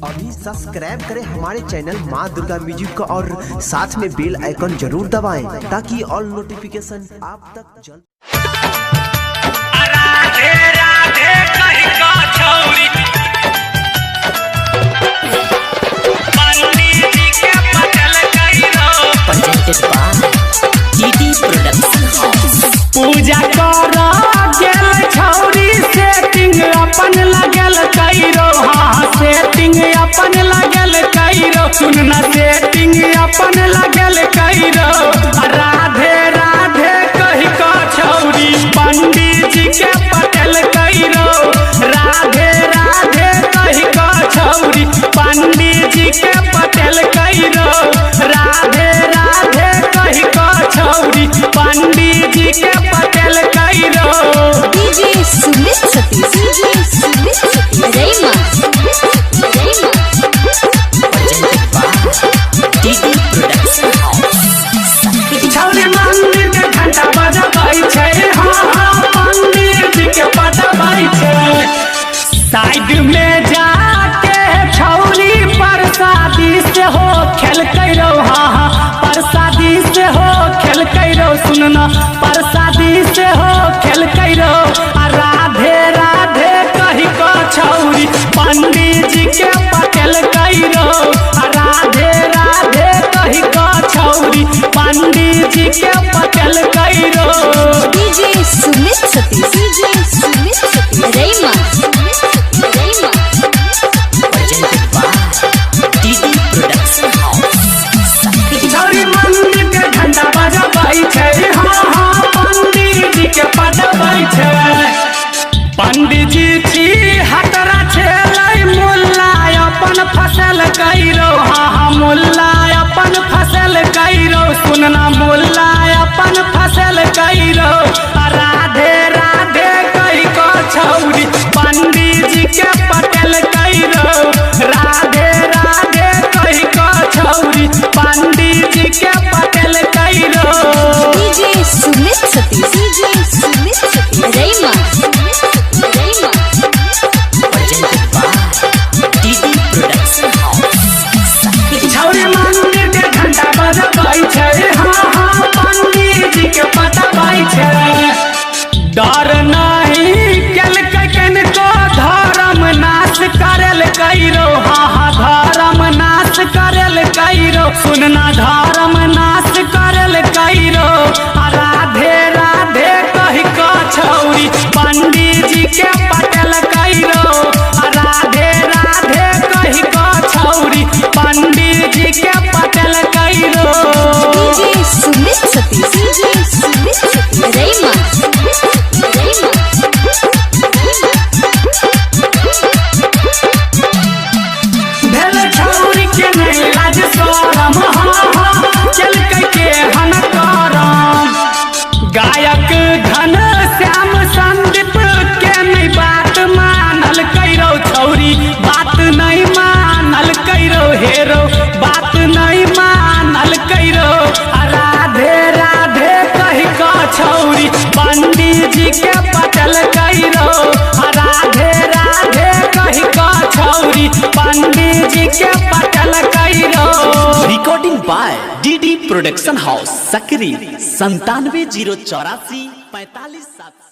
अभी सब्सक्राइब करें हमारे चैनल माँ दुर्गा म्यूजिक को और साथ में बेल आइकन जरूर दबाएं ताकि ऑल नोटिफिकेशन आप तक जल्द। राधे राधे कहीं का छौरी पंडित जी के पटल कइरो presented by DD Production। पूजा करा गेल छौरी सेटिंग अपन लगल कइरो। हाँ सेटिंग अपन लगल कइरो। सुनना सेटिंग अपन लगल कइरो। राधे राधे कहीं का छौरी पंडित जी के पटल कइरो। राधे राधे कहीं का छौरी पंडित जी के पटल कइरो। राधे राधे कहीं का छौरी पंडित जी के पटल कइरो। DJ Sumit Satish, DJ Sumit Satish, Rayma, Rayma, presented by DD Production House। छौरी मंदिर के घंटा बजबै छै। हाँ हाँ पंडित जी के पटबै छै। साइड में जाके छौरी प्रसादी से हो खेल कइरो। हाँ हाँ प्रसादी से हो खेल कइरो। सुनना प्रसादी से हो खेल कइरो। राधे राधे कहीं का छौरी पंडित जी के पटल कइरो। राधे राधे कहीं का छौरी पंडित जी के पटल कइरो। DJ Sumit Satish, DJ Sumit Satish, Rayma, Rayma, presented by DD Production House। छौरी मंदिर के घंटा बजबै छै। हाँ हाँ पंडित जी के पटबै छै। पंडित जी छी हतरा छेलै मुल्ला अपन फसल कइरो। हाँ हाँ मुल्ला अपन फसल कइरो। सुनना मुल्ला अपन फसल कइरो। राधे राधे कहीं का छौरी पंडित जी के पटल कइरो। राधे राधे कहीं का छौरी पंडित जी के पटल कइरो। DJ Sumit Satish, DJ Sumit Satish, Rayma, Rayma, presented by DD Production House। छौरी मंदिर के घंटा बजबै छै। हाँ हाँ पंडित जी के पटबै छै। डर नहीं केलकै किनको धर्म नाश करल कइरो। हाँ हाँ धर्म नाश करल कइरो। सुनना धर्म नाश करल कइरो। राधे राधे कहीं का छौरी पंडित जी के पटल कइरो। राधे राधे कहीं का छौरी पंडित जी के पटल कइरो। DJ Sumit Satish, DJ Sumit Satish, Rayma, Rayma, भेल छौरी के नहीं लाज शरम। हाँ हाँ चलकै के हन करम। गायक घन श्याम संदीप के नहीं बात मानल कइरो। छौरी बात नहीं मानल कइरो। हेरो बात नहीं मानल कइरो। राधे राधे कहीं का छौरी पंडित जी के पटल कइरो। राधे राधे कहीं का छौरी पंडित जी के पटल कइरो। Recording by DD production house Sakri 97 084 45 7।